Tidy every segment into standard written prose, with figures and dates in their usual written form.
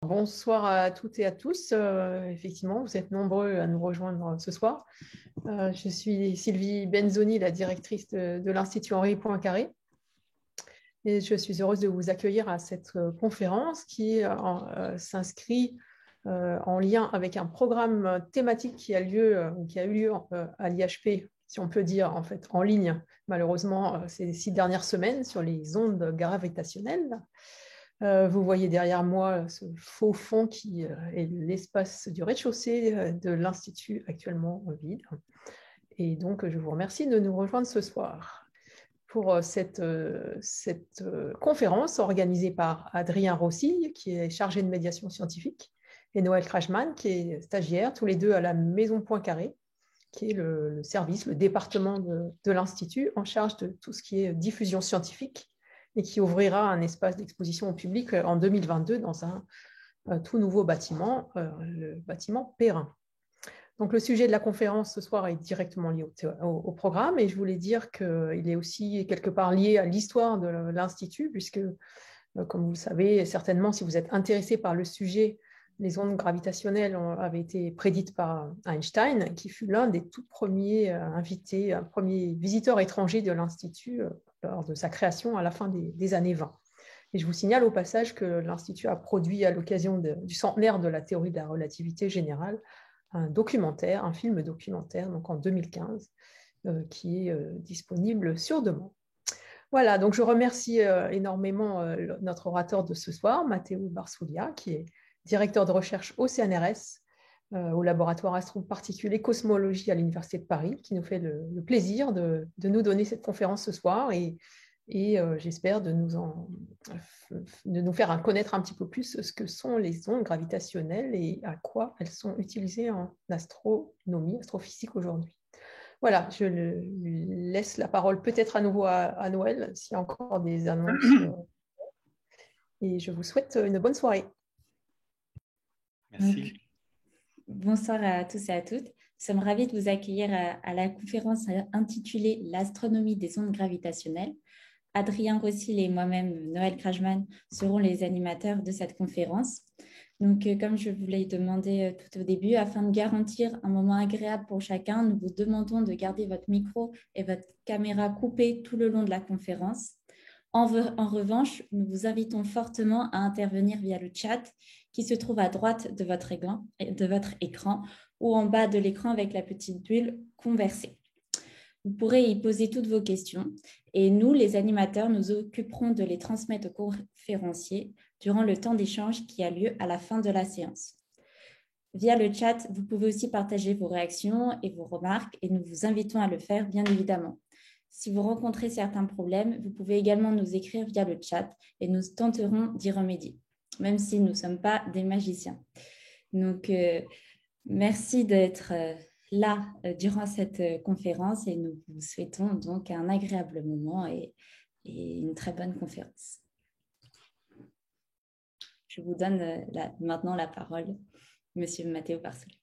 Bonsoir à toutes et à tous. Effectivement, vous êtes nombreux à nous rejoindre ce soir. Je suis Sylvie Benzoni, la directrice de l'Institut Henri Poincaré. Et je suis heureuse de vous accueillir à cette conférence qui s'inscrit en lien avec un programme thématique qui a eu lieu à l'IHP, si on peut dire, en fait, en ligne, malheureusement, ces 6 dernières semaines sur les ondes gravitationnelles. Vous voyez derrière moi ce faux fond qui est l'espace du rez-de-chaussée de l'Institut actuellement vide. Et donc, je vous remercie de nous rejoindre ce soir pour cette conférence organisée par Adrien Rossi, qui est chargé de médiation scientifique, et Noël Krajman, qui est stagiaire, tous les deux à la Maison Poincaré, qui est le service, le département de l'Institut en charge de tout ce qui est diffusion scientifique et qui ouvrira un espace d'exposition au public en 2022 dans un tout nouveau bâtiment, le bâtiment Perrin. Donc, le sujet de la conférence ce soir est directement lié au programme et je voulais dire qu'il est aussi quelque part lié à l'histoire de l'Institut puisque, comme vous le savez, certainement, si vous êtes intéressé par le sujet, les ondes gravitationnelles avaient été prédites par Einstein, qui fut l'un des tout premiers invités, un premier visiteur étranger de l'Institut lors de sa création à la fin des années 20. Et je vous signale au passage que l'Institut a produit à l'occasion du centenaire de la théorie de la relativité générale un film documentaire, donc en 2015, qui est disponible sur demande. Voilà, donc je remercie énormément notre orateur de ce soir, Matteo Barsoulia, qui est directeur de recherche au CNRS, au laboratoire astroparticules et cosmologie à l'Université de Paris, qui nous fait le plaisir de nous donner cette conférence ce soir et j'espère de nous faire connaître un petit peu plus ce que sont les ondes gravitationnelles et à quoi elles sont utilisées en astronomie, astrophysique aujourd'hui. Voilà, je lui laisse la parole peut-être à nouveau à Noël, s'il y a encore des annonces. Et je vous souhaite une bonne soirée. Merci. Bonsoir à tous et à toutes. Nous sommes ravis de vous accueillir à la conférence intitulée « L'astronomie des ondes gravitationnelles ». Adrien Rossi et moi-même, Noël Krajman, seront les animateurs de cette conférence. Donc, comme je vous l'ai demandé tout au début, afin de garantir un moment agréable pour chacun, nous vous demandons de garder votre micro et votre caméra coupés tout le long de la conférence. En revanche, nous vous invitons fortement à intervenir via le chat qui se trouve à droite de votre écran ou en bas de l'écran avec la petite bulle « Converser ». Vous pourrez y poser toutes vos questions et nous, les animateurs, nous occuperons de les transmettre aux conférenciers durant le temps d'échange qui a lieu à la fin de la séance. Via le chat, vous pouvez aussi partager vos réactions et vos remarques et nous vous invitons à le faire, bien évidemment. Si vous rencontrez certains problèmes, vous pouvez également nous écrire via le chat et nous tenterons d'y remédier, même si nous ne sommes pas des magiciens. Donc, merci d'être là durant cette conférence et nous vous souhaitons donc un agréable moment et une très bonne conférence. Je vous donne maintenant la parole, Monsieur Matteo Barsoulia.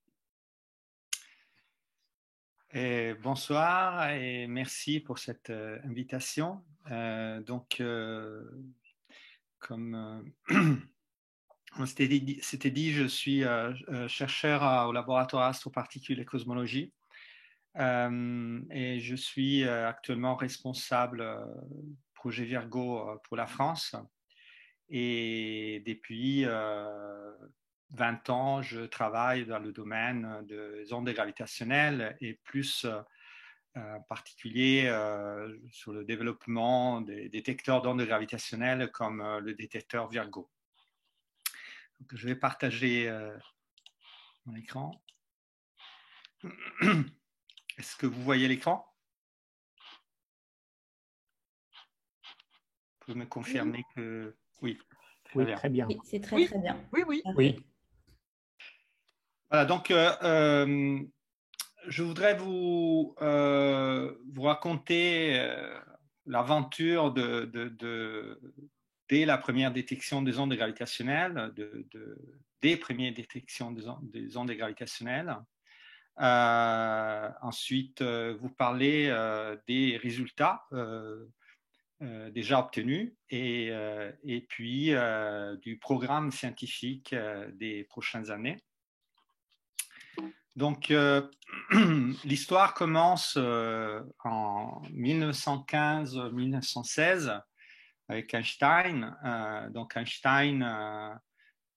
Bonsoir et merci pour cette invitation. Comme on s'était dit, je suis chercheur au laboratoire astroparticules et cosmologie et je suis actuellement responsable projet Virgo pour la France. Et depuis 20 ans, je travaille dans le domaine des ondes gravitationnelles et plus en particulier sur le développement des détecteurs d'ondes gravitationnelles comme le détecteur Virgo. Donc, je vais partager mon écran. Est-ce que vous voyez l'écran? Vous pouvez me confirmer que oui. Oui, très bien. Oui, c'est très bien. Oui. Voilà, donc je voudrais vous raconter l'aventure dès la première détection des ondes gravitationnelles, des premières détections des ondes gravitationnelles. Ensuite, vous parler des résultats déjà obtenues et puis du programme scientifique des prochaines années. Donc, l'histoire commence en 1915-1916 avec Einstein. Donc, Einstein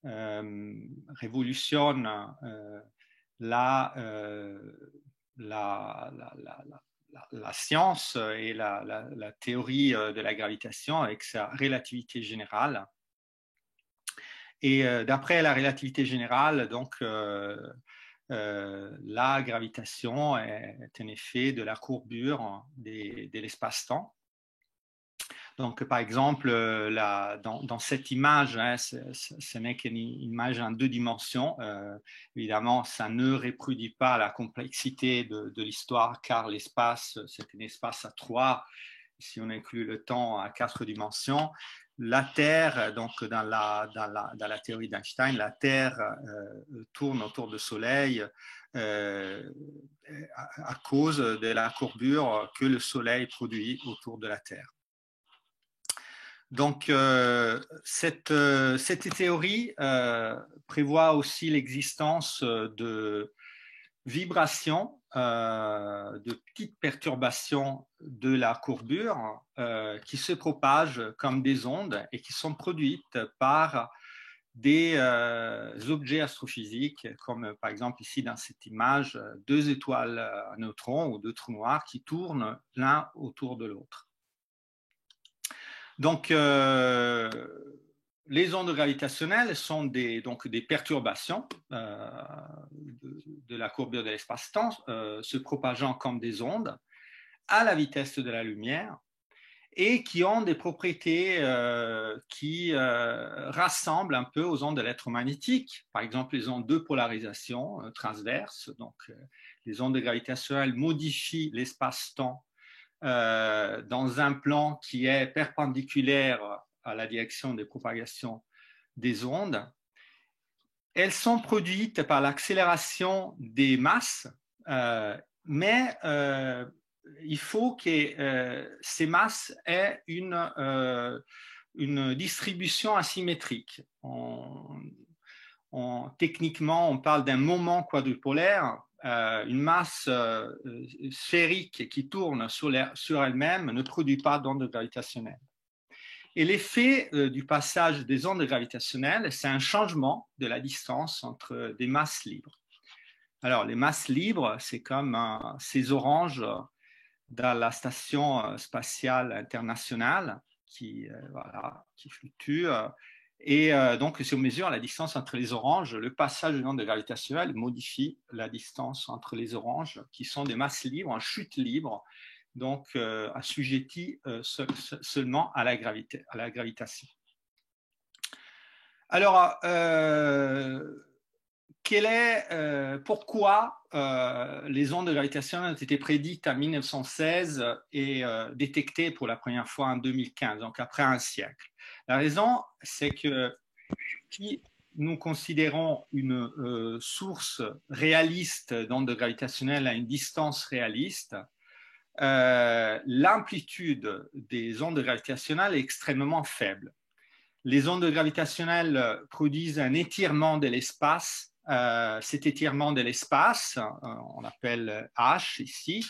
révolutionne la science et la théorie de la gravitation avec sa relativité générale. Et d'après la relativité générale, donc, la gravitation est un effet de la courbure de l'espace-temps. Donc, par exemple, dans cette image, hein, ce n'est qu'une image en 2 dimensions. Évidemment, ça ne reproduit pas la complexité de l'histoire, car l'espace, c'est un espace à 3, si on inclut le temps à 4 dimensions. La Terre, donc dans la théorie d'Einstein, la Terre tourne autour du Soleil à cause de la courbure que le Soleil produit autour de la Terre. Donc, cette théorie prévoit aussi l'existence de vibrations, de petites perturbations de la courbure qui se propagent comme des ondes et qui sont produites par des objets astrophysiques, comme par exemple ici dans cette image, 2 étoiles à neutrons ou 2 trous noirs qui tournent l'un autour de l'autre. Donc, les ondes gravitationnelles sont des perturbations de la courbure de l'espace-temps, se propageant comme des ondes à la vitesse de la lumière et qui ont des propriétés qui rassemblent un peu aux ondes électromagnétiques. Par exemple, les ondes de polarisation transverse. Donc, les ondes gravitationnelles modifient l'espace-temps dans un plan qui est perpendiculaire à la direction de propagation des ondes. Elles sont produites par l'accélération des masses, mais il faut que ces masses aient une distribution asymétrique. Techniquement, on parle d'un moment quadrupolaire. Une masse sphérique qui tourne sur elle-même ne produit pas d'ondes gravitationnelles. Et l'effet du passage des ondes gravitationnelles, c'est un changement de la distance entre des masses libres. Alors, les masses libres, c'est comme ces oranges dans la station spatiale internationale qui fluctue. Et donc, si on mesure la distance entre les oranges, le passage de ondes gravitationnelles modifie la distance entre les oranges, qui sont des masses libres, en chute libre, donc assujetties seulement à la gravitation. Alors, pourquoi les ondes gravitationnelles ont été prédites en 1916 et détectées pour la première fois en 2015, donc après un siècle? La raison, c'est que si nous considérons une source réaliste d'ondes gravitationnelles à une distance réaliste, l'amplitude des ondes gravitationnelles est extrêmement faible. Les ondes gravitationnelles produisent un étirement de l'espace. Cet étirement de l'espace, on l'appelle H ici,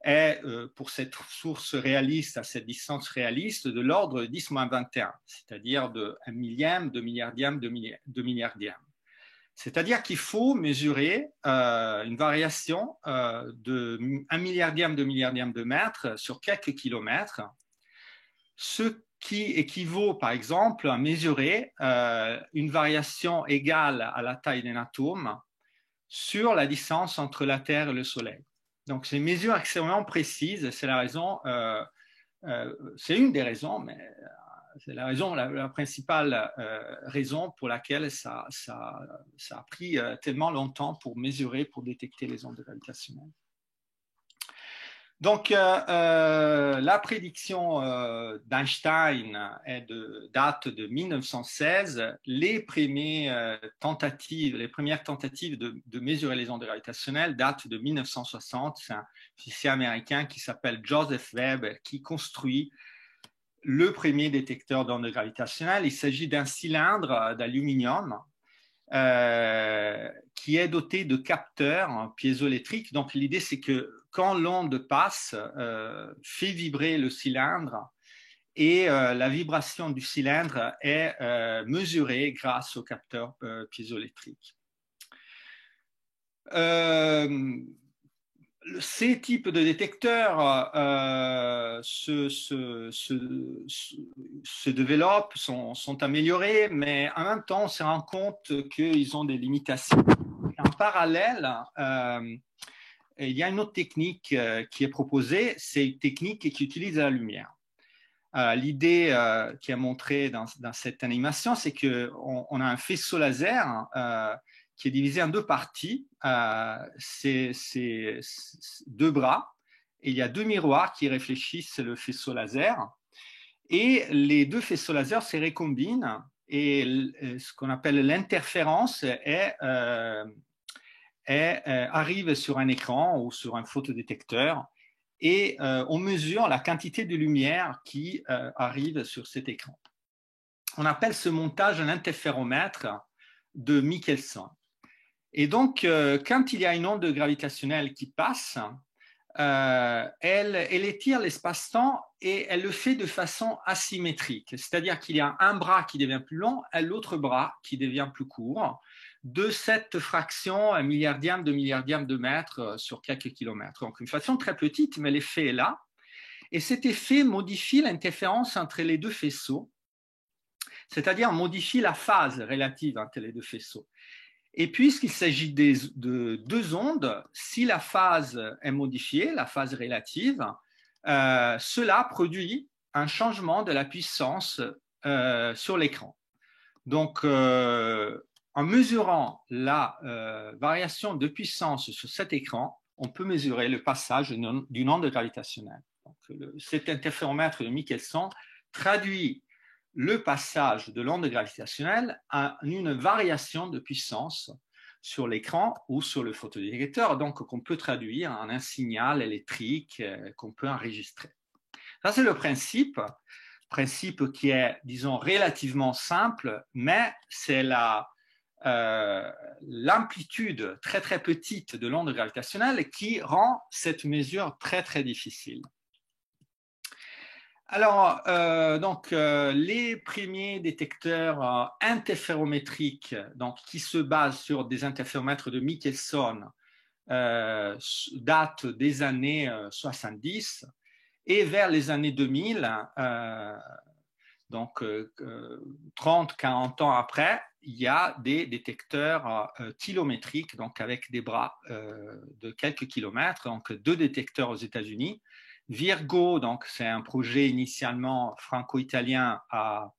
est pour cette source réaliste, à cette distance réaliste, de l'ordre de 10-21, c'est-à-dire de 1 millième, 2 milliardième, 2 milliardième. C'est-à-dire qu'il faut mesurer une variation de 1 milliardième, 2 milliardième de mètre sur quelques kilomètres, ce qui équivaut, par exemple, à mesurer une variation égale à la taille d'un atome sur la distance entre la Terre et le Soleil. Donc, c'est une mesure extrêmement précise. C'est la raison, c'est une des raisons, mais c'est la principale raison pour laquelle ça a pris tellement longtemps pour mesurer, pour détecter les ondes gravitationnelles. Donc, la prédiction d'Einstein date de 1916. Les premières tentatives de mesurer les ondes gravitationnelles datent de 1960. C'est un physicien américain qui s'appelle Joseph Webb qui construit le premier détecteur d'ondes gravitationnelles. Il s'agit d'un cylindre d'aluminium qui est doté de capteurs piézoélectriques. Donc, l'idée, c'est que quand l'onde passe, fait vibrer le cylindre et la vibration du cylindre est mesurée grâce aux capteurs piézoélectriques. Ces types de détecteurs se développent, sont améliorés, mais en même temps, on se rend compte qu'ils ont des limitations. En parallèle, il y a une autre technique qui est proposée, c'est une technique qui utilise la lumière. L'idée qui est montrée dans cette animation, c'est qu'on a un faisceau laser qui est divisé en deux parties. C'est deux bras. Et il y a deux miroirs qui réfléchissent le faisceau laser. Et les deux faisceaux laser se récombinent. Et ce qu'on appelle l'interférence arrive sur un écran ou sur un photodétecteur. Et on mesure la quantité de lumière qui arrive sur cet écran. On appelle ce montage un interféromètre de Michelson. Et donc, quand il y a une onde gravitationnelle qui passe, elle étire l'espace-temps et elle le fait de façon asymétrique. C'est-à-dire qu'il y a un bras qui devient plus long et l'autre bras qui devient plus court de cette fraction milliardième de mètre sur quelques kilomètres. Donc, une façon très petite, mais l'effet est là. Et cet effet modifie l'interférence entre les deux faisceaux, c'est-à-dire modifie la phase relative entre les deux faisceaux. Et puisqu'il s'agit de deux ondes, si la phase est modifiée, la phase relative, cela produit un changement de la puissance sur l'écran. Donc, en mesurant la variation de puissance sur cet écran, on peut mesurer le passage d'une onde gravitationnelle. Donc, cet interféromètre de Michelson traduit le passage de l'onde gravitationnelle à une variation de puissance sur l'écran ou sur le photodétecteur, donc qu'on peut traduire en un signal électrique qu'on peut enregistrer. Ça, c'est le principe qui est, disons, relativement simple, mais c'est l'amplitude très, très petite de l'onde gravitationnelle qui rend cette mesure très, très difficile. Alors, les premiers détecteurs interférométriques qui se basent sur des interféromètres de Michelson datent des années 70 et vers les années 2000, 30-40 ans après, il y a des détecteurs kilométriques, donc avec des bras de quelques kilomètres, donc deux détecteurs aux États-Unis. Virgo, donc c'est un projet initialement franco-italien à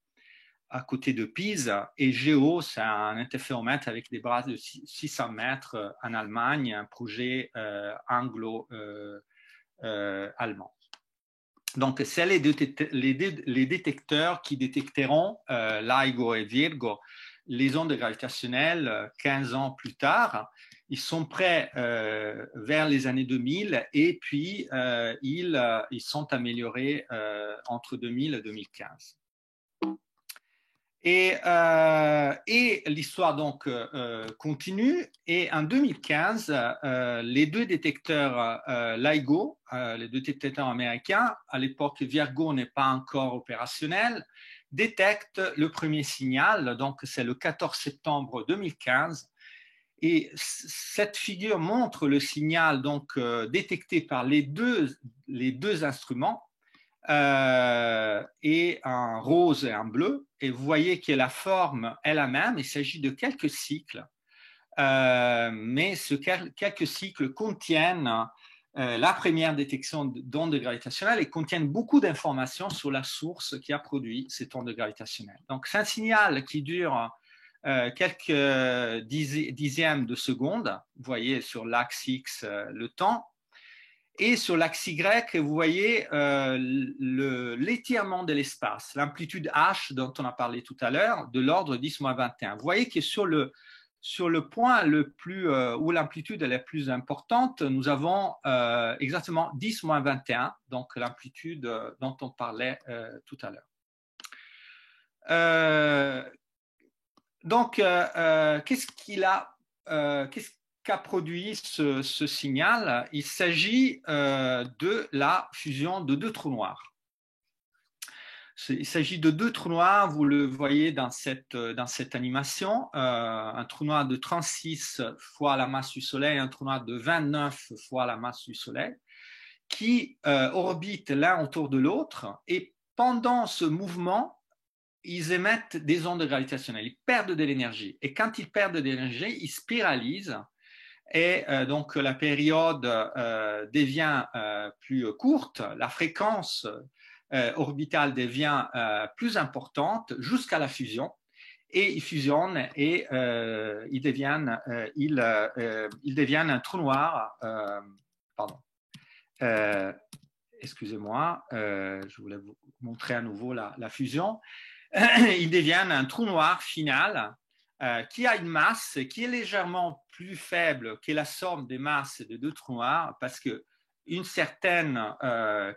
côté de Pise, et Geo, c'est un interféromètre avec des bras de 600 mètres en Allemagne, un projet anglo-allemand. Donc, c'est les détecteurs qui détecteront LIGO et Virgo, les ondes gravitationnelles 15 ans plus tard. Ils sont prêts vers les années 2000 et puis ils sont améliorés entre 2000 et 2015. Et l'histoire donc continue. Et en 2015, les deux détecteurs LIGO, les deux détecteurs américains, à l'époque Virgo n'est pas encore opérationnel, détectent le premier signal. Donc c'est le 14 septembre 2015. Et cette figure montre le signal donc détecté par les deux instruments, et un rose et un bleu. Et vous voyez que la forme est la même. Il s'agit de quelques cycles, mais quelques cycles contiennent la première détection d'ondes gravitationnelles et contiennent beaucoup d'informations sur la source qui a produit cette onde gravitationnelle. Donc c'est un signal qui dure quelques dixièmes de seconde. Vous voyez sur l'axe X le temps. Et sur l'axe Y, vous voyez l'étirement de l'espace, l'amplitude H dont on a parlé tout à l'heure, de l'ordre 10-21. Vous voyez que sur le sur le point où l'amplitude est la plus importante, nous avons exactement 10-21, donc l'amplitude dont on parlait tout à l'heure. Donc, qu'est-ce qu'a produit ce signal? Il s'agit de la fusion de deux trous noirs. Il s'agit de deux trous noirs, vous le voyez dans cette animation, un trou noir de 36 fois la masse du Soleil, un trou noir de 29 fois la masse du Soleil, qui orbitent l'un autour de l'autre, et pendant ce mouvement, ils émettent des ondes gravitationnelles, ils perdent de l'énergie, et quand ils perdent de l'énergie, ils spiralisent, et donc la période devient plus courte, la fréquence orbitale devient plus importante jusqu'à la fusion, et ils fusionnent et ils deviennent un trou noir. Pardon. Excusez-moi, je voulais vous montrer à nouveau la fusion. Ils deviennent un trou noir final qui a une masse qui est légèrement plus faible que la somme des masses de deux trous noirs, parce qu'une certaine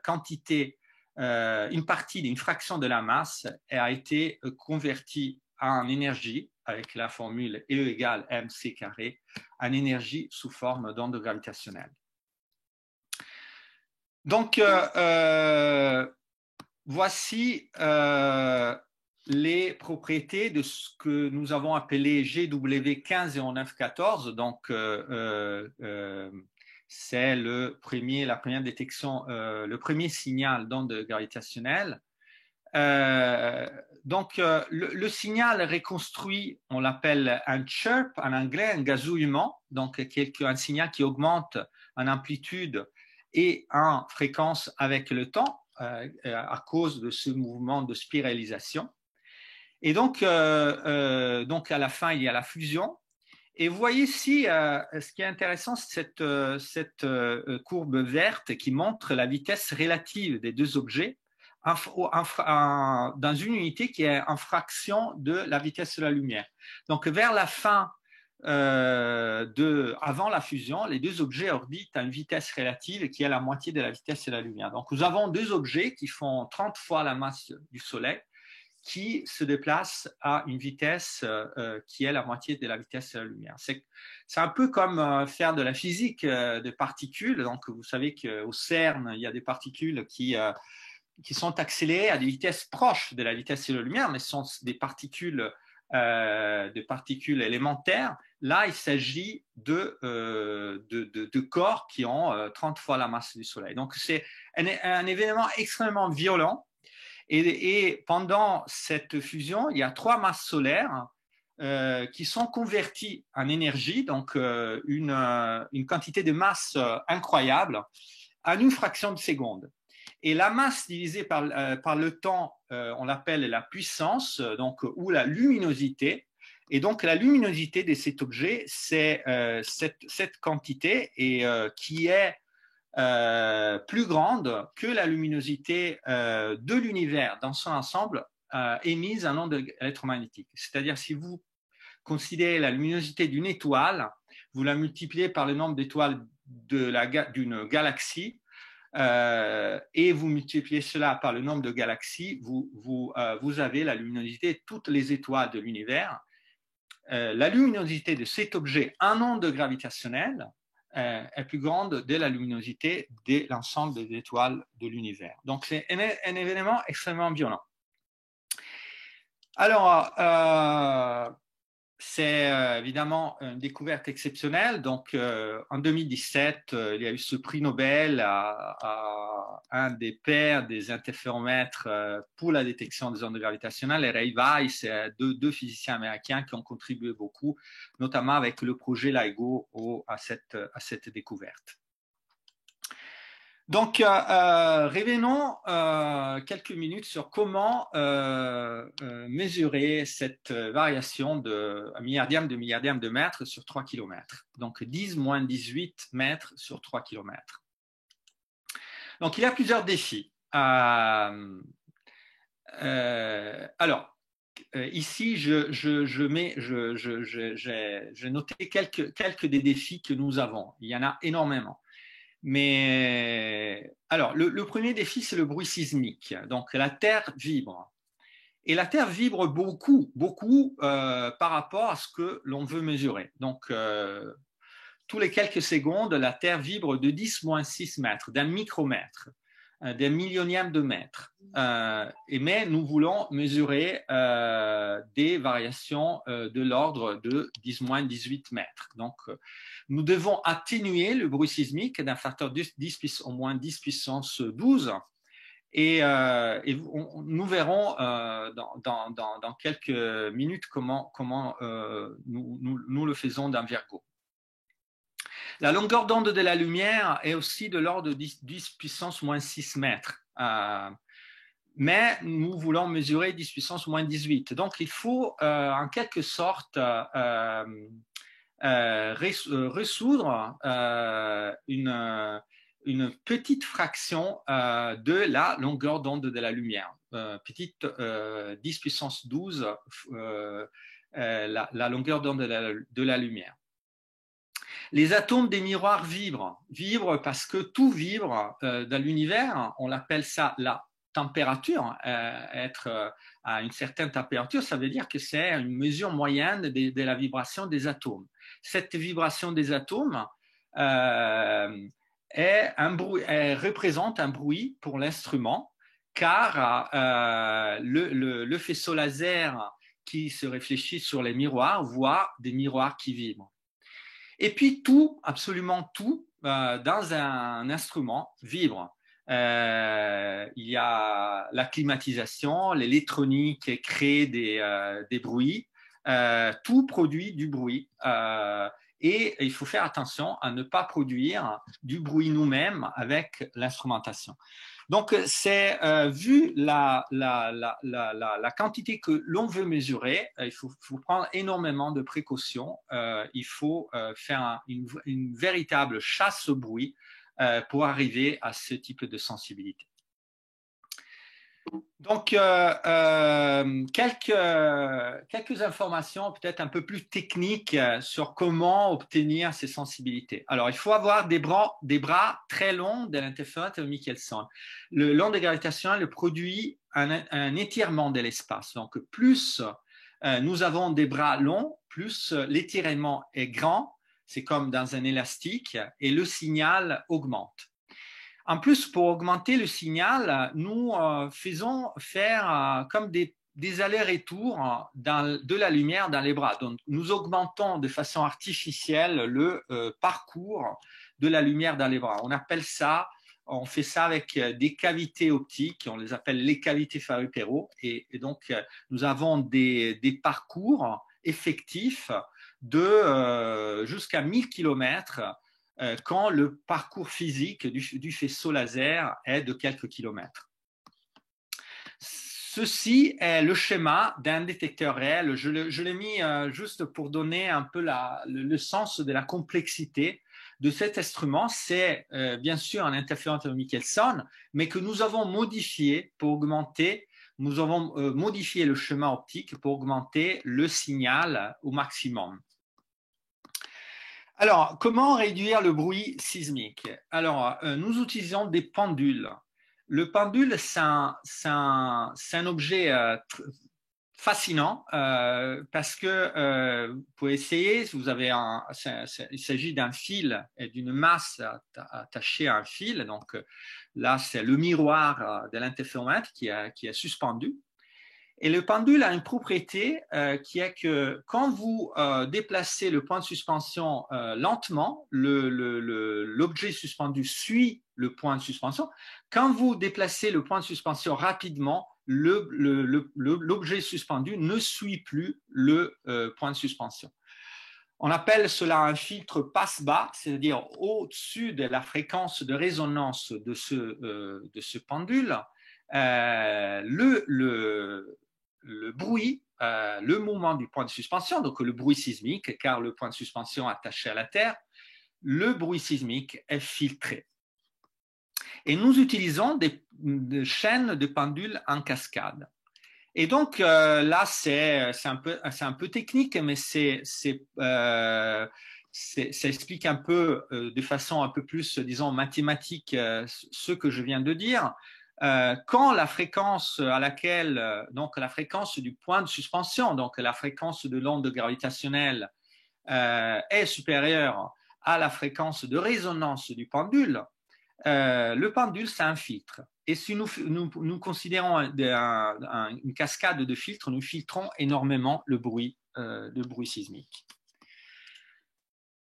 quantité, une partie d'une fraction de la masse a été convertie en énergie avec la formule E égale mc carré, en énergie sous forme d'onde gravitationnelle. Donc, voici les propriétés de ce que nous avons appelé GW15 et O914. Donc, c'est la première détection, le premier signal d'onde gravitationnelle. Donc, le signal reconstruit, on l'appelle un chirp en anglais, un gazouillement, donc un signal qui augmente en amplitude et en fréquence avec le temps à cause de ce mouvement de spiralisation. Et donc à la fin, il y a la fusion. Et vous voyez ici, ce qui est intéressant, c'est cette courbe verte qui montre la vitesse relative des deux objets dans une unité qui est en fraction de la vitesse de la lumière. Donc, vers la fin, avant la fusion, les deux objets orbitent à une vitesse relative qui est la moitié de la vitesse de la lumière. Donc, nous avons deux objets qui font 30 fois la masse du Soleil, qui se déplacent à une vitesse qui est la moitié de la vitesse de la lumière. C'est un peu comme faire de la physique des particules. Donc, vous savez qu'au CERN, il y a des particules qui sont accélérées à des vitesses proches de la vitesse de la lumière, mais ce sont des particules élémentaires. Là, il s'agit de corps qui ont 30 fois la masse du Soleil. Donc, c'est un événement extrêmement violent. Et pendant cette fusion, il y a trois masses solaires qui sont converties en énergie, donc une quantité de masse incroyable, en une fraction de seconde. Et la masse divisée par le temps, on l'appelle la puissance, donc, ou la luminosité. Et donc, la luminosité de cet objet, c'est cette quantité qui est plus grande que la luminosité de l'univers dans son ensemble émise en ondes électromagnétiques. C'est-à-dire, si vous considérez la luminosité d'une étoile, vous la multipliez par le nombre d'étoiles d'une galaxie, et vous multipliez cela par le nombre de galaxies, vous avez la luminosité de toutes les étoiles de l'univers. La luminosité de cet objet en ondes gravitationnelles est plus grande de la luminosité de l'ensemble des étoiles de l'univers. Donc, c'est un événement extrêmement violent. Alors, c'est évidemment une découverte exceptionnelle. Donc, en 2017, il y a eu ce prix Nobel à un des pères des interféromètres pour la détection des ondes gravitationnelles, Ray Weiss, deux physiciens américains qui ont contribué beaucoup, notamment avec le projet LIGO à cette découverte. Donc, revenons quelques minutes sur comment mesurer cette variation de milliardième de mètre sur 3 km. Donc, 10-18 mètres sur 3 km. Donc, il y a plusieurs défis. Alors, ici, j'ai noté quelques des défis que nous avons. Il y en a énormément. Mais alors, le premier défi, c'est le bruit sismique. Donc, la Terre vibre. Et la Terre vibre beaucoup par rapport à ce que l'on veut mesurer. Donc, tous les quelques secondes, la Terre vibre de 10-6 mètres, d'un micromètre, d'un millionième de mètre. Mais nous voulons mesurer des variations de l'ordre de 10-18 mètres. Donc, nous devons atténuer le bruit sismique d'un facteur au moins 10 puissance 12. Et nous verrons dans quelques minutes comment nous le faisons d'un Virgo. La longueur d'onde de la lumière est aussi de l'ordre de 10 puissance moins 6 mètres. Mais nous voulons mesurer 10 puissance moins 18. Donc, il faut en quelque sorte résoudre une petite fraction de la longueur d'onde de la lumière. Petite 10 puissance 12, la longueur d'onde de la lumière. Les atomes des miroirs vibrent parce que tout vibre dans l'univers. On appelle ça la température. Être à une certaine température, ça veut dire que c'est une mesure moyenne de la vibration des atomes. Cette vibration des atomes représente un bruit pour l'instrument, car le faisceau laser qui se réfléchit sur les miroirs voit des miroirs qui vibrent. Et puis tout, absolument tout, dans un instrument vibre. Il y a la climatisation, l'électronique crée des bruits, tout produit du bruit. Et il faut faire attention à ne pas produire du bruit nous-mêmes avec l'instrumentation. Donc, c'est vu la quantité que l'on veut mesurer, il faut prendre énormément de précautions. Il faut faire une véritable chasse au bruit pour arriver à ce type de sensibilité. Donc, quelques informations peut-être un peu plus techniques sur comment obtenir ces sensibilités. Alors, il faut avoir des bras très longs de l'interféromètre Michelson. L'onde gravitationnelle produit un étirement de l'espace. Donc, plus nous avons des bras longs, plus l'étirement est grand. C'est comme dans un élastique et le signal augmente. En plus, pour augmenter le signal, nous faisons faire comme des allers-retours de la lumière dans les bras. Donc, nous augmentons de façon artificielle le parcours de la lumière dans les bras. On fait ça avec des cavités optiques, on les appelle les cavités Fabry-Perot. Et donc, nous avons des parcours effectifs de jusqu'à 1000 km quand le parcours physique du faisceau laser est de quelques kilomètres. Ceci est le schéma d'un détecteur réel. Je l'ai mis juste pour donner un peu le sens de la complexité de cet instrument. C'est bien sûr un interféromètre Michelson, mais que nous avons modifié pour augmenter. Nous avons modifié le schéma optique pour augmenter le signal au maximum. Alors, comment réduire le bruit sismique? Alors, nous utilisons des pendules. Le pendule, c'est un objet fascinant parce que vous pouvez essayer, il s'agit d'un fil et d'une masse attachée à un fil. Donc là, c'est le miroir de l'interféromètre qui est suspendu. Et le pendule a une propriété qui est que quand vous déplacez le point de suspension lentement, l'objet suspendu suit le point de suspension. Quand vous déplacez le point de suspension rapidement, l'objet suspendu ne suit plus le point de suspension. On appelle cela un filtre passe-bas, c'est-à-dire au-dessus de la fréquence de résonance de ce pendule, le bruit, le mouvement du point de suspension, donc le bruit sismique, car le point de suspension est attaché à la Terre, le bruit sismique est filtré. Et nous utilisons des chaînes de pendules en cascade. Et donc là, c'est un peu technique, mais ça explique un peu de façon un peu plus, disons, mathématique ce que je viens de dire. Quand la fréquence à laquelle, donc la fréquence du point de suspension, donc la fréquence de l'onde gravitationnelle est supérieure à la fréquence de résonance du pendule, le pendule, c'est un filtre. Et si nous considérons une cascade de filtres, nous filtrons énormément le bruit sismique.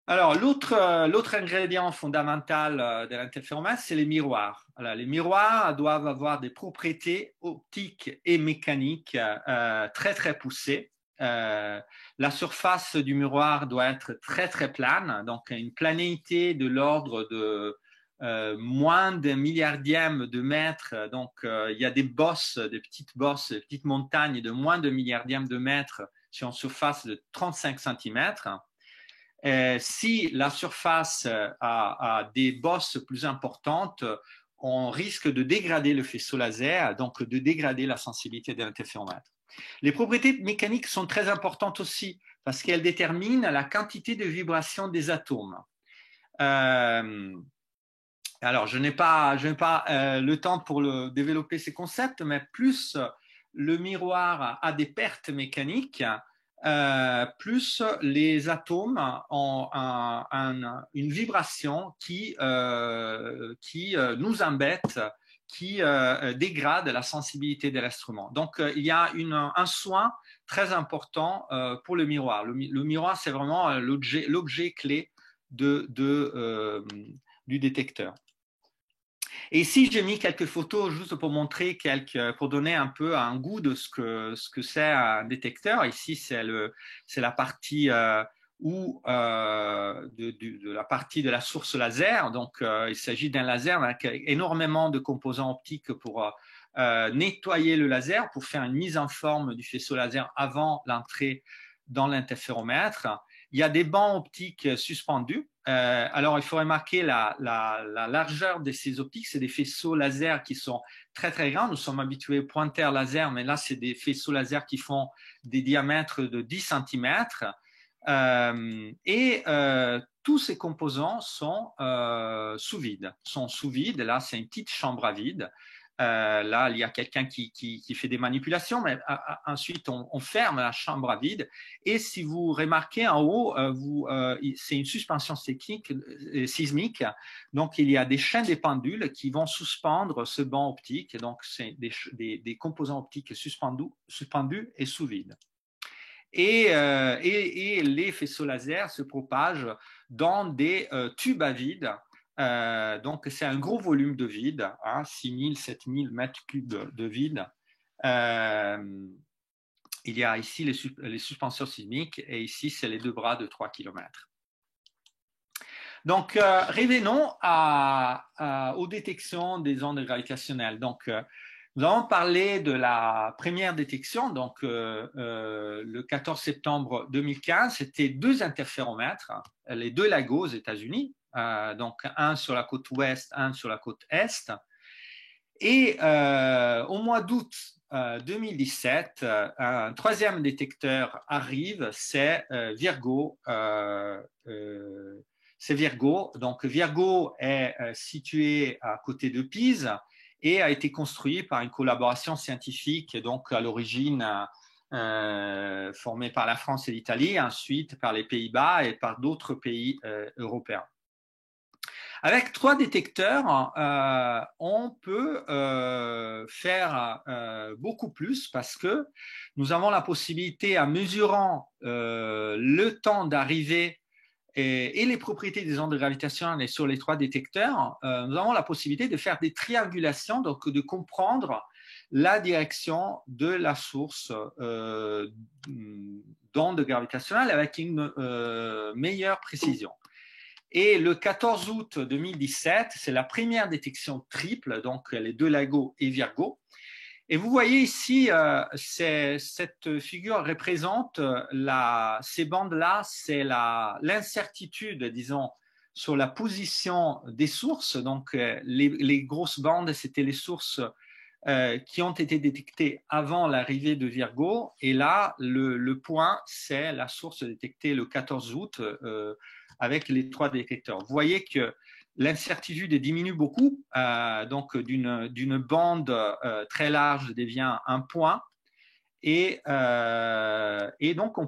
Alors, l'autre ingrédient fondamental de l'interféromètre, c'est les miroirs. Alors, les miroirs doivent avoir des propriétés optiques et mécaniques très, très poussées. La surface du miroir doit être très, très plane, donc une planéité de l'ordre de moins d'un milliardième de mètre. Donc, il y a des bosses, des petites montagnes de moins de milliardième de mètre sur une surface de 35 cm. Si la surface a des bosses plus importantes, on risque de dégrader le faisceau laser, donc de dégrader la sensibilité de l'interféromètre. Les propriétés mécaniques sont très importantes aussi parce qu'elles déterminent la quantité de vibration des atomes. Alors, je n'ai pas le temps pour développer ces concepts, mais plus le miroir a des pertes mécaniques, plus les atomes ont une vibration qui nous embête, qui dégrade la sensibilité de l'instrument. Donc, il y a un soin très important pour le miroir. Le miroir, c'est vraiment l'objet clé du détecteur. Et ici, j'ai mis quelques photos juste pour montrer pour donner un peu un goût de ce que c'est un détecteur. Ici, c'est la partie de la partie de la source laser. Donc, il s'agit d'un laser avec énormément de composants optiques pour nettoyer le laser, pour faire une mise en forme du faisceau laser avant l'entrée dans l'interféromètre. Il y a des bancs optiques suspendus. Alors, il faut remarquer la largeur de ces optiques. C'est des faisceaux laser qui sont très, très grands. Nous sommes habitués aux pointeurs laser, mais là, c'est des faisceaux laser qui font des diamètres de 10 cm. Tous ces composants sont sous vide. Là, c'est une petite chambre à vide. Là, il y a quelqu'un qui fait des manipulations, mais ensuite, on ferme la chambre à vide. Et si vous remarquez en haut, c'est une suspension sismique. Donc, il y a des chaînes des pendules qui vont suspendre ce banc optique. Donc, c'est des composants optiques suspendus et sous vide. Et les faisceaux laser se propagent dans des tubes à vide. Donc, c'est un gros volume de vide, 6000, 7000 mètres cubes de vide. Il y a ici les suspensions sismiques et ici, c'est les deux bras de 3 km. Donc, revenons aux détections des ondes gravitationnelles. Donc, nous avons parlé de la première détection, donc le 14 septembre 2015, c'était 2 interféromètres, les 2 LAGO aux États-Unis, donc un sur la côte ouest, un sur la côte est. Et au mois d'août 2017, un 3e détecteur arrive, c'est Virgo. C'est Virgo. Donc Virgo est situé à côté de Pise et a été construit par une collaboration scientifique, donc à l'origine formée par la France et l'Italie, ensuite par les Pays-Bas et par d'autres pays européens. Avec 3 détecteurs, on peut faire beaucoup plus parce que nous avons la possibilité, en mesurant le temps d'arrivée et les propriétés des ondes gravitationnelles sur les 3 détecteurs, nous avons la possibilité de faire des triangulations, donc de comprendre la direction de la source d'ondes gravitationnelles avec une meilleure précision. Et le 14 août 2017, c'est la première détection triple, donc les 2 LAGO et Virgo. Et vous voyez ici, cette figure représente ces bandes-là, c'est l'incertitude, disons, sur la position des sources. Donc, les grosses bandes, c'était les sources qui ont été détectés avant l'arrivée de Virgo. Et là, le point, c'est la source détectée le 14 août avec les 3 détecteurs. Vous voyez que l'incertitude diminue beaucoup, donc d'une bande très large devient un point. Et donc, on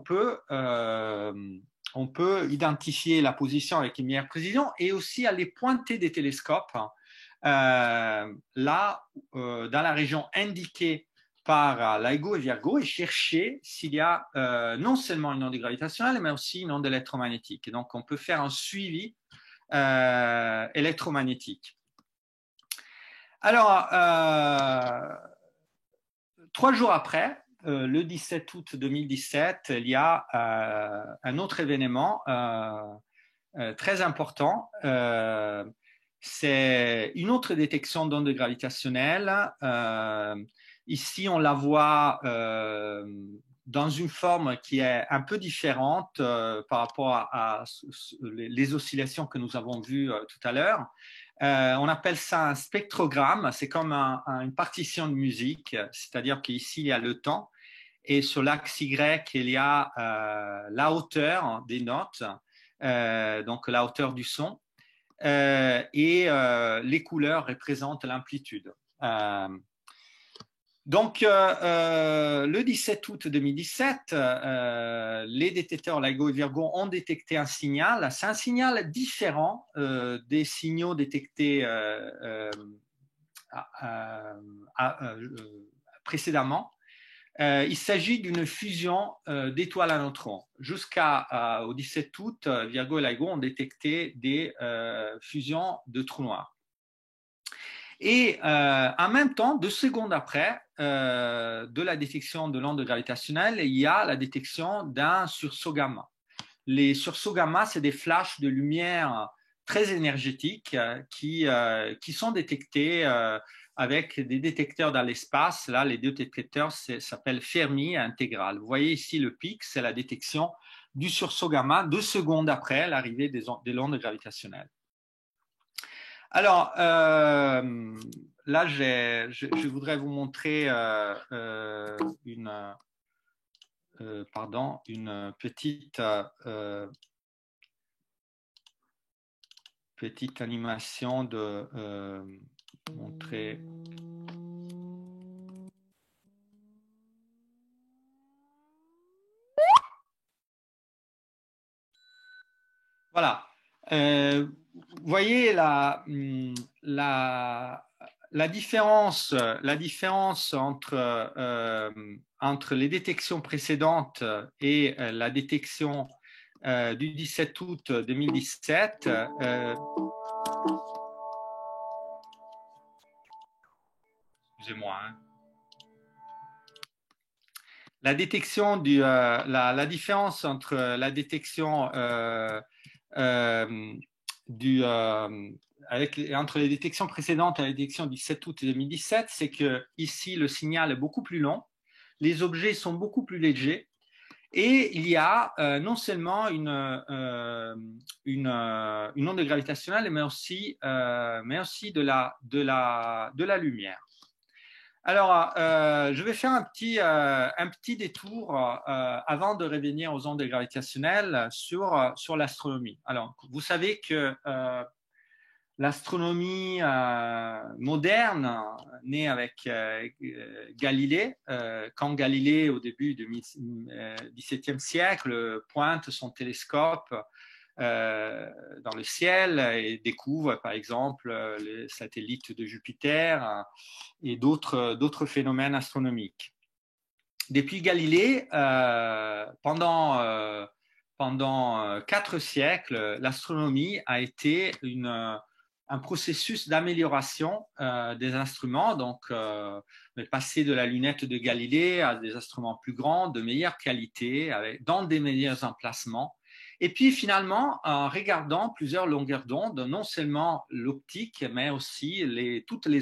peut identifier la position avec une meilleure précision et aussi aller pointer des télescopes là, dans la région indiquée par LIGO et Virgo et chercher s'il y a non seulement une onde gravitationnelle, mais aussi une onde électromagnétique. Et donc, on peut faire un suivi électromagnétique. Alors, 3 jours après, le 17 août 2017, il y a un autre événement très important. C'est une autre détection d'ondes gravitationnelles. Ici, on la voit dans une forme qui est un peu différente par rapport à les oscillations que nous avons vues tout à l'heure. On appelle ça un spectrogramme. C'est comme une partition de musique, c'est-à-dire qu'ici, il y a le temps et sur l'axe Y, il y a la hauteur des notes, donc la hauteur du son. Et les couleurs représentent l'amplitude. Donc, le 17 août 2017, les détecteurs LIGO et Virgo ont détecté un signal. C'est un signal différent des signaux détectés précédemment. Il s'agit d'une fusion d'étoiles à neutrons. Jusqu'au 17 août, Virgo et LIGO ont détecté des fusions de trous noirs. Et en même temps, 2 secondes après de la détection de l'onde gravitationnelle, il y a la détection d'un sursaut gamma. Les sursauts gamma, c'est des flashs de lumière très énergétiques qui sont détectés avec des détecteurs dans l'espace. Là, les 2 détecteurs s'appellent Fermi intégrales. Vous voyez ici le pic, c'est la détection du sursaut gamma 2 secondes après l'arrivée de l'onde gravitationnelle. Alors, là, je voudrais vous montrer une petite animation de montrer. Voilà. Vous voyez la différence entre les détections précédentes et la détection du 17 août 2017. Excusez-moi. Hein. La détection la différence entre la détection entre les détections précédentes et la détection du 7 août 2017, c'est que ici le signal est beaucoup plus long, les objets sont beaucoup plus légers et il y a non seulement une onde gravitationnelle, mais aussi de la lumière. Alors, je vais faire un petit détour avant de revenir aux ondes gravitationnelles sur l'astronomie. Alors, vous savez que l'astronomie moderne naît avec Galilée. Quand Galilée, au début du XVIIe siècle, pointe son télescope dans le ciel et découvre par exemple les satellites de Jupiter et d'autres phénomènes astronomiques. Depuis Galilée, pendant 4 siècles, l'astronomie a été un processus d'amélioration des instruments, donc passer de la lunette de Galilée à des instruments plus grands, de meilleure qualité, dans des meilleurs emplacements. Et puis finalement, en regardant plusieurs longueurs d'onde, non seulement l'optique, mais aussi toutes les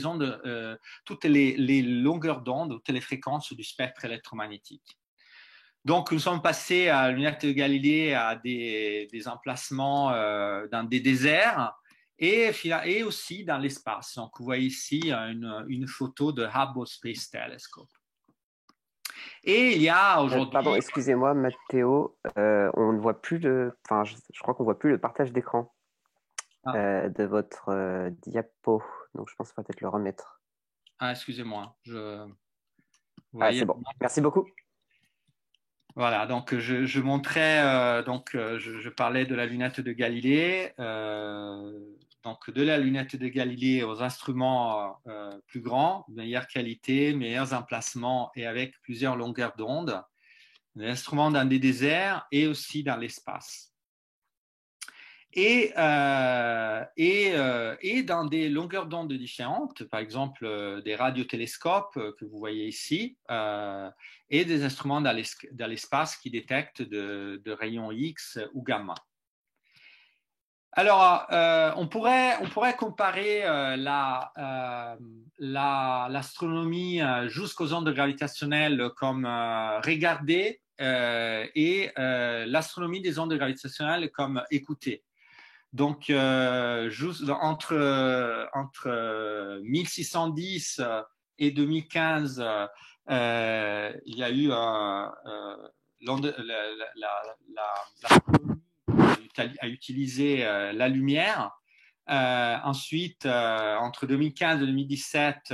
longueurs d'onde, toutes les fréquences du spectre électromagnétique. Donc, nous sommes passés à la lunette de Galilée à des emplacements dans des déserts. et aussi dans l'espace. Donc, vous voyez ici une photo de Hubble Space Telescope. Et il y a aujourd'hui... Pardon, excusez-moi, Matteo, on ne voit plus enfin, je crois qu'on ne voit plus le partage d'écran de votre diapo. Donc, je pense qu'il faut peut-être le remettre. Ah, excusez-moi. C'est bon. Merci beaucoup. Voilà, donc je montrais, je parlais de la lunette de Galilée, donc de la lunette de Galilée aux instruments plus grands, meilleure qualité, meilleurs emplacements et avec plusieurs longueurs d'onde, des instruments dans des déserts et aussi dans l'espace. Et dans des longueurs d'onde différentes, par exemple des radiotélescopes que vous voyez ici, et des instruments dans l'espace qui détectent de rayons X ou gamma. Alors, on pourrait comparer l'astronomie jusqu'aux ondes gravitationnelles comme regarder et l'astronomie des ondes gravitationnelles comme écouter. Donc, juste entre 1610 et 2015, il y a eu l'astronomie a utilisé la lumière. Ensuite, entre 2015 et 2017,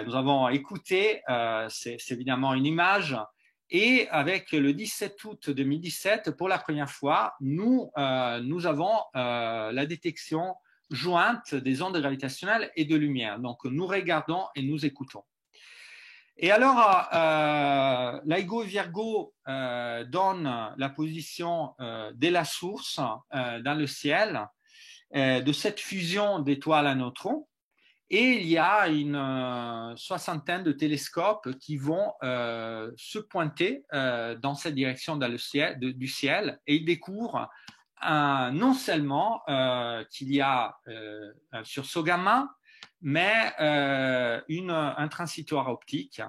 nous avons écouté, c'est évidemment une image. Et avec le 17 août 2017, pour la première fois, nous avons la détection jointe des ondes gravitationnelles et de lumière. Donc, nous regardons et nous écoutons. Et alors, LIGO et Virgo donnent la position de la source dans le ciel de cette fusion d'étoiles à neutrons. Et il y a une soixantaine de télescopes qui vont se pointer dans cette direction dans le ciel, du ciel, et ils découvrent non seulement qu'il y a un sursaut gamma, mais un transitoire optique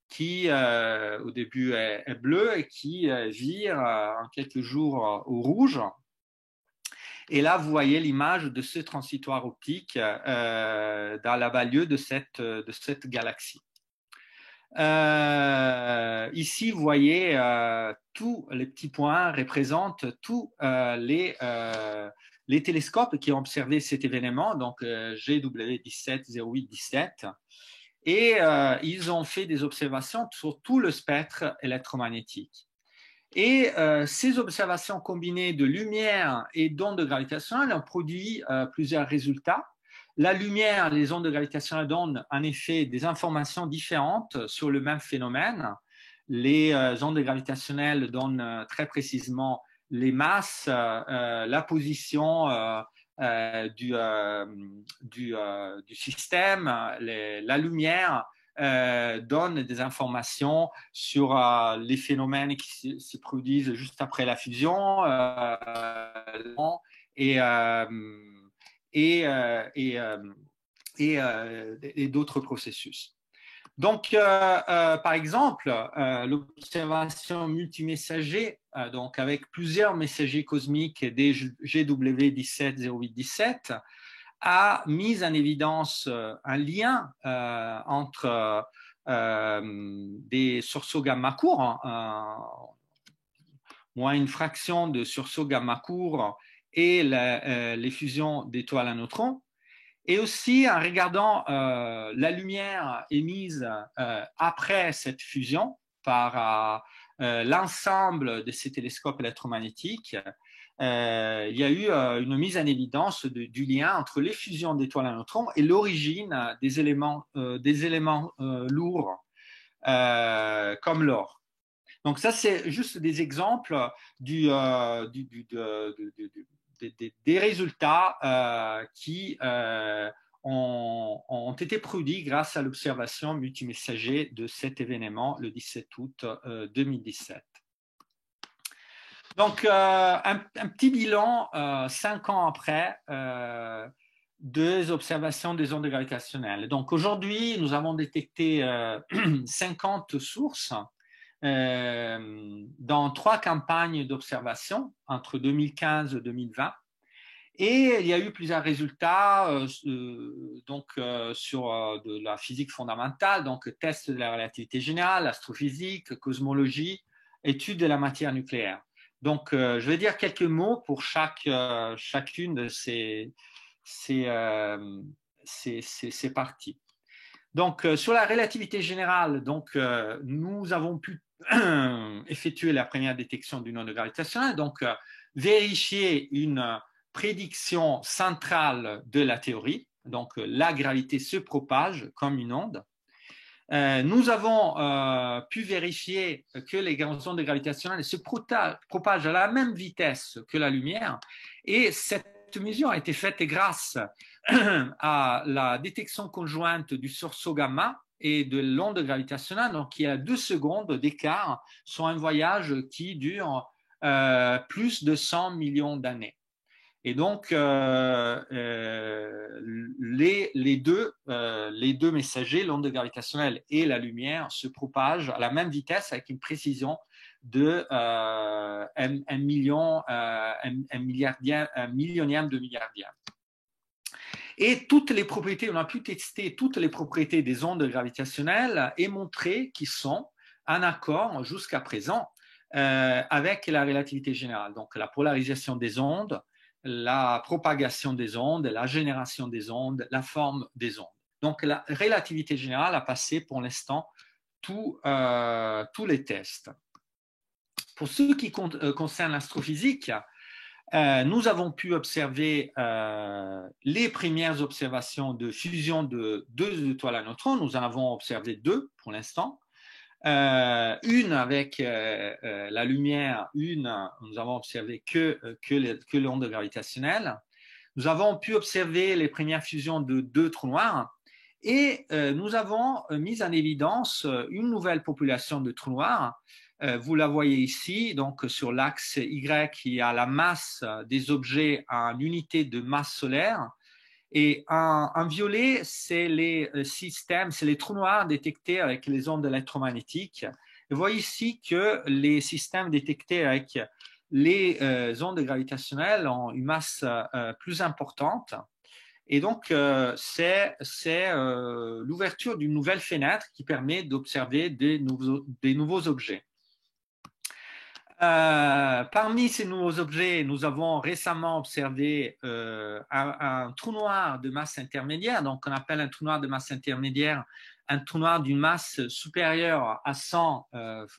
qui au début est bleu et qui vire en quelques jours au rouge. Et là, vous voyez l'image de ce transitoire optique dans la banlieue de cette galaxie. Ici, vous voyez tous les petits points représentent tous les télescopes qui ont observé cet événement, donc GW17, 08, 17. Et ils ont fait des observations sur tout le spectre électromagnétique. Et ces observations combinées de lumière et d'ondes gravitationnelles ont produit plusieurs résultats. La lumière, les ondes gravitationnelles donnent en effet des informations différentes sur le même phénomène. Les ondes gravitationnelles donnent très précisément les masses, la position du système, la lumière donne des informations sur les phénomènes qui se produisent juste après la fusion et d'autres processus. Donc, par exemple, l'observation multimessager, donc avec plusieurs messagers cosmiques des GW17, 08, 17, a mis en évidence un lien entre des sursauts gamma courts, moins une fraction de sursauts gamma courts et les fusions d'étoiles à neutrons. Et aussi en regardant la lumière émise après cette fusion par l'ensemble de ces télescopes électromagnétiques, il y a eu une mise en évidence du lien entre les fusions d'étoiles à neutrons et l'origine des éléments lourds comme l'or. Donc ça, c'est juste des exemples des résultats qui ont été produits grâce à l'observation multimessager de cet événement le 17 août 2017. Donc, un petit bilan 5 ans après des observations des ondes gravitationnelles. Donc, aujourd'hui, nous avons détecté 50 sources dans 3 campagnes d'observation entre 2015 et 2020. Et il y a eu plusieurs résultats sur de la physique fondamentale, donc test de la relativité générale, astrophysique, cosmologie, étude de la matière nucléaire. Donc, je vais dire quelques mots pour chacune de ces parties. Donc, sur la relativité générale, donc, nous avons pu effectuer la première détection d'une onde gravitationnelle, donc vérifier une prédiction centrale de la théorie, donc la gravité se propage comme une onde. Nous avons pu vérifier que les ondes gravitationnelles se propagent à la même vitesse que la lumière, et cette mesure a été faite grâce à la détection conjointe du sursaut gamma et de l'onde gravitationnelle, donc il y a 2 secondes d'écart sur un voyage qui dure plus de 100 millions d'années. Et donc, les deux messagers, l'onde gravitationnelle et la lumière, se propagent à la même vitesse avec une précision de un millionième de milliardième. Et toutes les propriétés, on a pu tester toutes les propriétés des ondes gravitationnelles et montrer qu'ils sont en accord jusqu'à présent avec la relativité générale. Donc, la polarisation des ondes, la propagation des ondes, la génération des ondes, la forme des ondes. Donc, la relativité générale a passé pour l'instant tous les tests. Pour ce qui concerne l'astrophysique, nous avons pu observer les premières observations de fusion de 2 étoiles à neutrons. Nous en avons observé 2 pour l'instant. Une avec la lumière, nous avons observé que l'onde gravitationnelle. Nous avons pu observer les premières fusions de 2 trous noirs et nous avons mis en évidence une nouvelle population de trous noirs. Vous la voyez ici, donc sur l'axe Y, il y a la masse des objets en unité de masse solaire. Et en violet, c'est les systèmes, c'est les trous noirs détectés avec les ondes électromagnétiques. Vous voyez ici que les systèmes détectés avec les ondes gravitationnelles ont une masse plus importante. Et donc, c'est l'ouverture d'une nouvelle fenêtre qui permet d'observer des nouveaux objets. Parmi ces nouveaux objets, nous avons récemment observé un trou noir de masse intermédiaire. Donc, on appelle un trou noir de masse intermédiaire un trou noir d'une masse supérieure à 100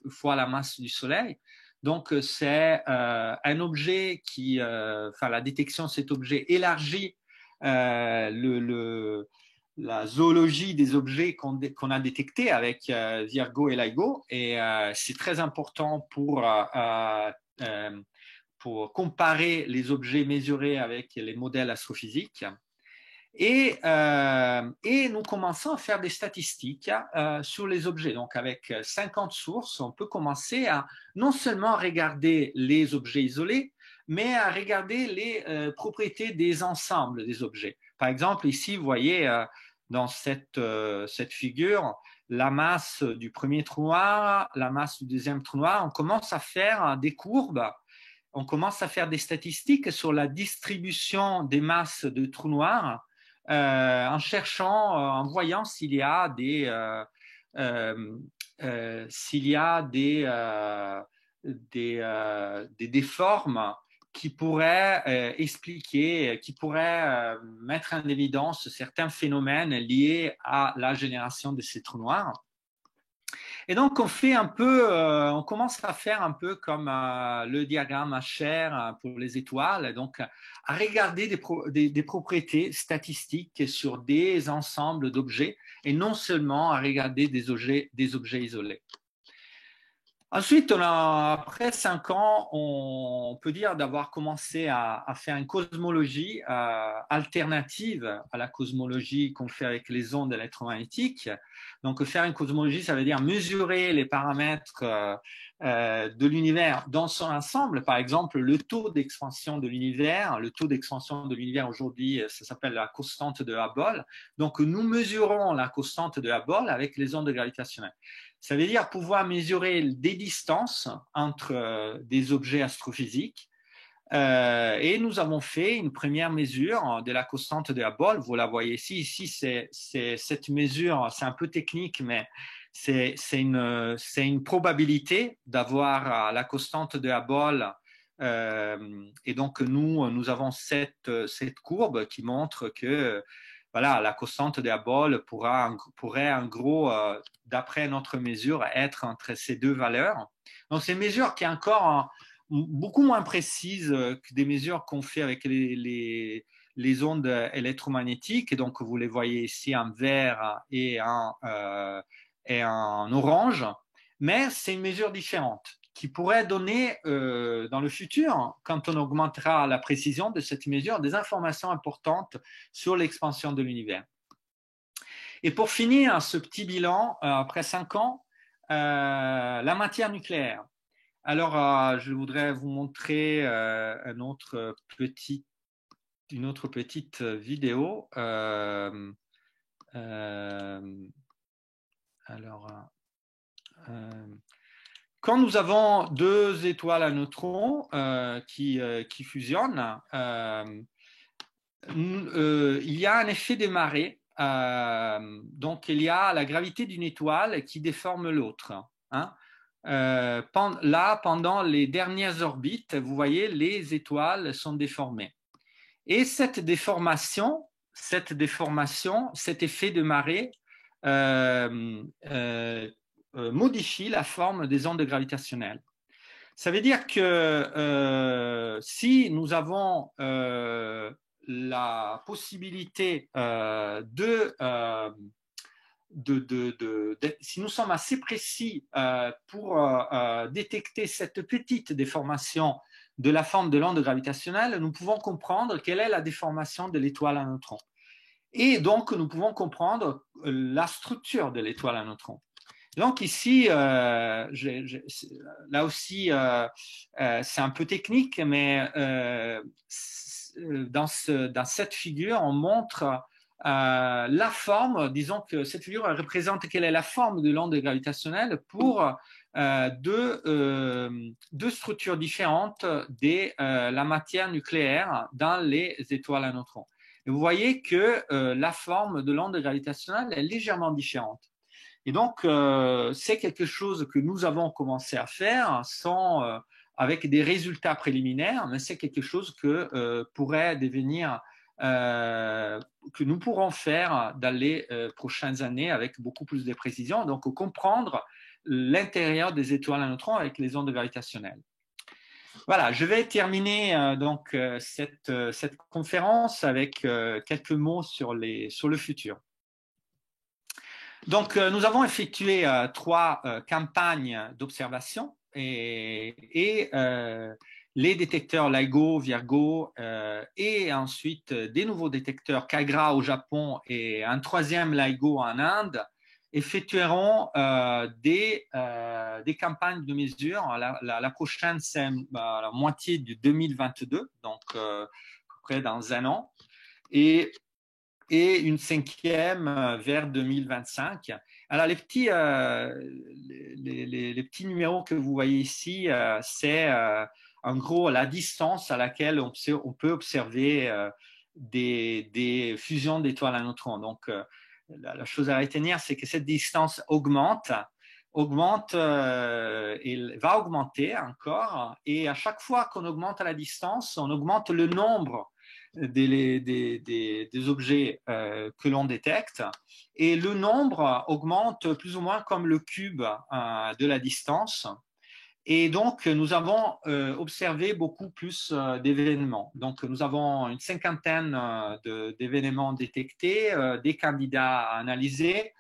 fois la masse du Soleil. Donc, c'est un objet qui, la détection de cet objet élargit la zoologie des objets qu'on a détectés avec Virgo et LIGO, et c'est très important pour comparer les objets mesurés avec les modèles astrophysiques. Et nous commençons à faire des statistiques sur les objets. Donc, avec 50 sources, on peut commencer à non seulement regarder les objets isolés, mais à regarder les propriétés des ensembles des objets. Par exemple, ici, vous voyez dans cette figure la masse du premier trou noir, la masse du deuxième trou noir. On commence à faire des courbes, on commence à faire des statistiques sur la distribution des masses de trous noirs en cherchant, en voyant s'il y a des formes qui pourraient expliquer, qui pourraient mettre en évidence certains phénomènes liés à la génération de ces trous noirs. Et donc, on commence à faire un peu comme le diagramme Asher pour les étoiles, donc à regarder des propriétés statistiques sur des ensembles d'objets et non seulement à regarder des objets isolés. Ensuite, après 5 ans, on peut dire d'avoir commencé à faire une cosmologie alternative à la cosmologie qu'on fait avec les ondes électromagnétiques. Donc, faire une cosmologie, ça veut dire mesurer les paramètres de l'univers dans son ensemble. Par exemple, le taux d'expansion de l'univers. Le taux d'expansion de l'univers aujourd'hui, ça s'appelle la constante de Hubble. Donc, nous mesurons la constante de Hubble avec les ondes gravitationnelles. Ça veut dire pouvoir mesurer des distances entre des objets astrophysiques Et nous avons fait une première mesure de la constante de Hubble. Vous la voyez ici. Ici, c'est cette mesure, c'est un peu technique, mais c'est une probabilité d'avoir la constante de Hubble. Et donc, nous avons cette courbe qui montre que voilà, la constante de Hubble pourrait en gros, d'après notre mesure, être entre ces deux valeurs. Donc, c'est une mesure qui est encore beaucoup moins précise que des mesures qu'on fait avec les ondes électromagnétiques. Et donc, vous les voyez ici en vert et en orange. Mais c'est une mesure différente qui pourrait donner dans le futur, quand on augmentera la précision de cette mesure, des informations importantes sur l'expansion de l'univers. Et pour finir ce petit bilan, après 5 ans, la matière nucléaire. Alors, je voudrais vous montrer une autre petite vidéo. Quand nous avons deux étoiles à neutrons qui fusionnent, il y a un effet de marée. Donc, il y a la gravité d'une étoile qui déforme l'autre. Hein. Là, pendant les dernières orbites, vous voyez, les étoiles sont déformées. Et cette déformation, cet effet de marée, modifie la forme des ondes gravitationnelles. Ça veut dire que si nous avons la possibilité si nous sommes assez précis pour détecter cette petite déformation de la forme de l'onde gravitationnelle, nous pouvons comprendre quelle est la déformation de l'étoile à neutrons. Et donc, nous pouvons comprendre la structure de l'étoile à neutrons. Donc ici, là aussi, c'est un peu technique, mais dans cette figure, on montre la forme, disons que cette figure représente quelle est la forme de l'onde gravitationnelle pour deux structures différentes de la matière nucléaire dans les étoiles à neutrons. Et vous voyez que la forme de l'onde gravitationnelle est légèrement différente. Et donc, c'est quelque chose que nous avons commencé à faire avec des résultats préliminaires, mais c'est quelque chose que pourrait devenir, que nous pourrons faire dans les prochaines années avec beaucoup plus de précision, donc comprendre l'intérieur des étoiles à neutrons avec les ondes gravitationnelles. Voilà, je vais terminer donc cette conférence avec quelques mots sur le futur. Donc, nous avons effectué 3 campagnes d'observation et les détecteurs LIGO, Virgo et ensuite des nouveaux détecteurs Kagra au Japon et un 3e LIGO en Inde effectueront des campagnes de mesure. La prochaine, c'est la moitié de 2022, donc à peu près dans un an. Et une 5e vers 2025. Alors, les petits numéros que vous voyez ici, c'est en gros la distance à laquelle on peut observer des fusions d'étoiles à neutrons. Donc, la chose à retenir, c'est que cette distance augmente et va augmenter encore. Et à chaque fois qu'on augmente la distance, on augmente le nombre des objets que l'on détecte, et le nombre augmente plus ou moins comme le cube de la distance. Et donc, nous avons observé beaucoup plus d'événements. Donc, nous avons une 50aine d'événements détectés, des candidats à analyser.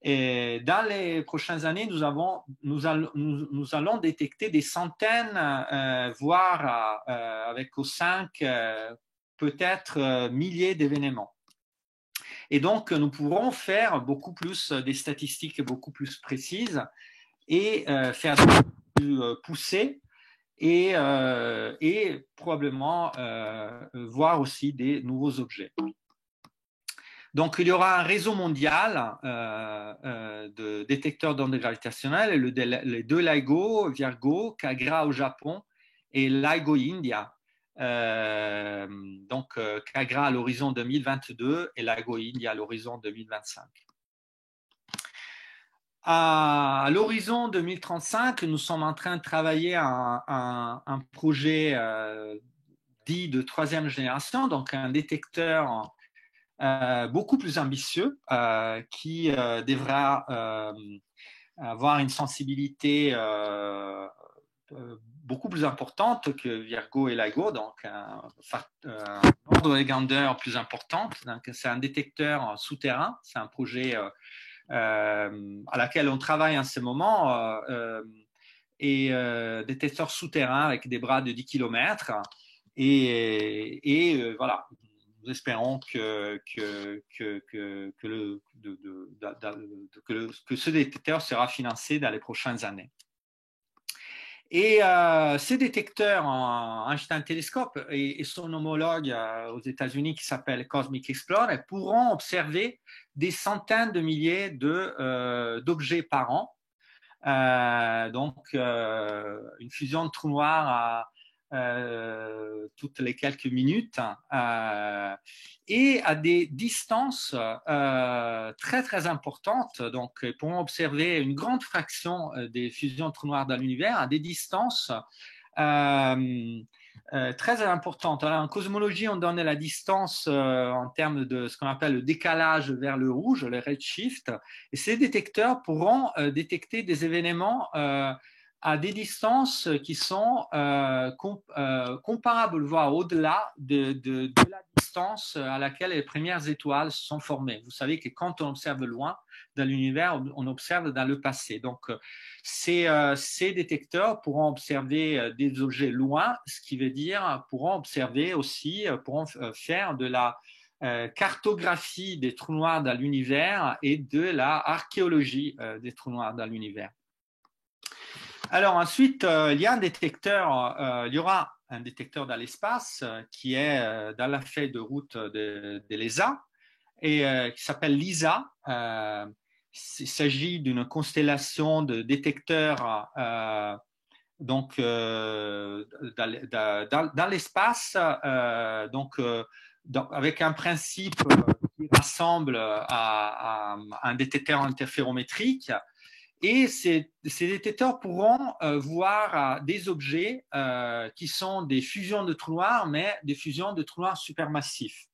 Et dans les prochaines années, nous allons détecter des centaines, voire avec au 5, peut-être milliers d'événements. Et donc, nous pourrons faire beaucoup plus des statistiques beaucoup plus précises et faire des plus poussées et probablement voir aussi des nouveaux objets. Donc, il y aura un réseau mondial de détecteurs d'ondes gravitationnelles, les 2 LIGO, Virgo, Kagra au Japon et LIGO India. donc Kagra à l'horizon 2022 et Lago India à l'horizon 2025. À l'horizon 2035, nous sommes en train de travailler un projet dit de troisième génération, donc un détecteur beaucoup plus ambitieux qui devra avoir une sensibilité beaucoup plus importante que Virgo et Lago, donc un ordre de grandeur plus importante. C'est un détecteur souterrain, c'est un projet à laquelle on travaille en ce moment, et détecteur souterrain avec des bras de 10 km. Et voilà, nous espérons que ce détecteur sera financé dans les prochaines années. Et ces détecteurs en Einstein Telescope et son homologue aux États-Unis qui s'appelle Cosmic Explorer pourront observer des centaines de milliers d'objets par an. Donc, une fusion de trous noirs toutes les quelques minutes et à des distances très très importantes. Donc, ils pourront observer une grande fraction des fusions de trous noirs dans l'univers à des distances très importantes. Alors, en cosmologie, on donne la distance en termes de ce qu'on appelle le décalage vers le rouge, le redshift, et ces détecteurs pourront détecter des événements à des distances qui sont comparables, voire au-delà de la distance à laquelle les premières étoiles se sont formées. Vous savez que quand on observe loin dans l'univers, on observe dans le passé. Donc, ces détecteurs pourront observer des objets loin, ce qui veut dire pourront observer aussi, pourront faire de la cartographie des trous noirs dans l'univers et de la archéologie des trous noirs dans l'univers. Alors ensuite, il y a un détecteur, il y aura un détecteur dans l'espace qui est dans la feuille de route de l'ESA et qui s'appelle LISA. Il s'agit d'une constellation de détecteurs donc dans l'espace, avec un principe qui rassemble à un détecteur interférométrique. Et ces détecteurs pourront voir des objets qui sont des fusions de trous noirs, mais des fusions de trous noirs supermassifs,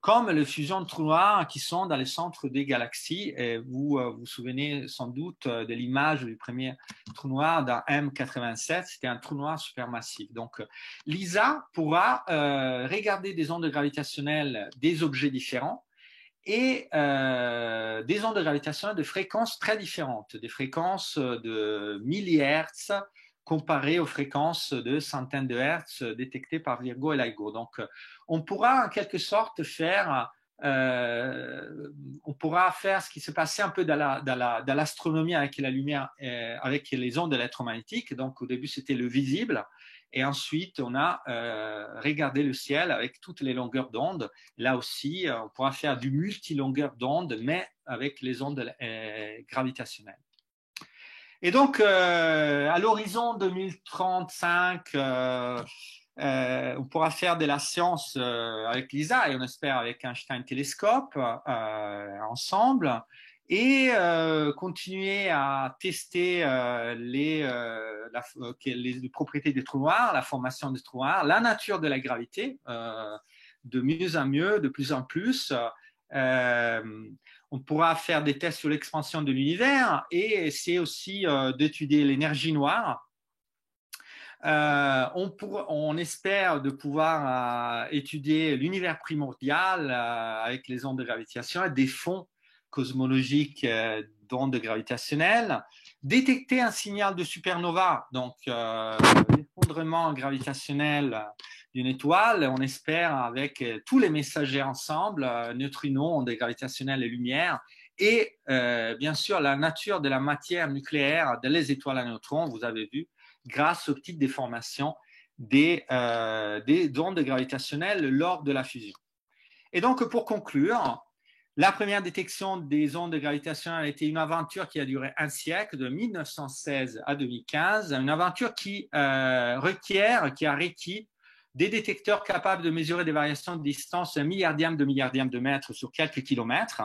comme les fusions de trous noirs qui sont dans les centres des galaxies. Et vous vous souvenez sans doute de l'image du premier trou noir dans M87, c'était un trou noir supermassif. Donc, LISA pourra regarder des ondes gravitationnelles des objets différents et des ondes gravitationnelles de fréquences très différentes, des fréquences de millihertz comparées aux fréquences de centaines de hertz détectées par Virgo et LIGO. Donc, on pourra en quelque sorte faire ce qui se passait un peu dans l'astronomie avec la lumière, avec les ondes électromagnétiques. Donc, au début, c'était le visible. Et ensuite, on a regardé le ciel avec toutes les longueurs d'onde. Là aussi, on pourra faire du multilongueur d'onde, mais avec les ondes gravitationnelles. Et donc, à l'horizon 2035, on pourra faire de la science avec LISA et on espère avec Einstein Telescope ensemble. Et continuer à tester les propriétés des trous noirs, la formation des trous noirs, la nature de la gravité, de mieux en mieux, de plus en plus. On pourra faire des tests sur l'expansion de l'univers et essayer aussi d'étudier l'énergie noire. On espère de pouvoir étudier l'univers primordial avec les ondes de gravitation et des fonds cosmologique d'ondes gravitationnelles, détecter un signal de supernova, donc l'effondrement gravitationnel d'une étoile, on espère avec tous les messagers ensemble, neutrinos, ondes gravitationnelles et lumière, et bien sûr la nature de la matière nucléaire des étoiles à neutrons, vous avez vu, grâce aux petites déformations des ondes gravitationnelles lors de la fusion. Et donc pour conclure, la première détection des ondes gravitationnelles a été une aventure qui a duré un siècle, de 1916 à 2015, une aventure qui a requis des détecteurs capables de mesurer des variations de distance un milliardième de mètre sur quelques kilomètres.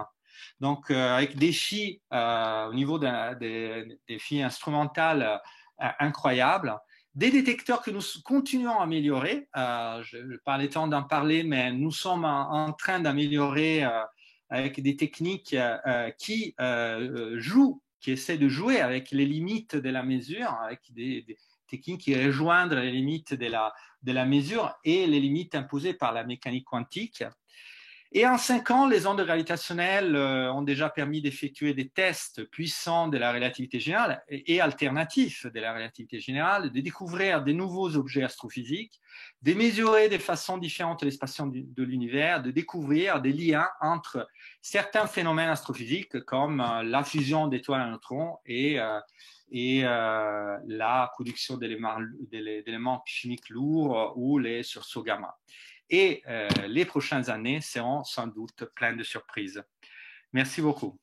Donc, avec des filles au niveau des filles instrumentales incroyables. Des détecteurs que nous continuons à améliorer. Je n'ai pas le temps d'en parler, mais nous sommes en train d'améliorer avec des techniques qui essaient de jouer avec les limites de la mesure, avec des techniques qui rejoignent les limites de la mesure et les limites imposées par la mécanique quantique. Et en 5 ans, les ondes gravitationnelles ont déjà permis d'effectuer des tests puissants de la relativité générale et alternatifs de la relativité générale, de découvrir de nouveaux objets astrophysiques, de mesurer de façon différente l'espace de l'univers, de découvrir des liens entre certains phénomènes astrophysiques comme la fusion d'étoiles à neutrons et la production d'éléments chimiques lourds ou les sursauts gamma. Et les prochaines années seront sans doute pleines de surprises. Merci beaucoup.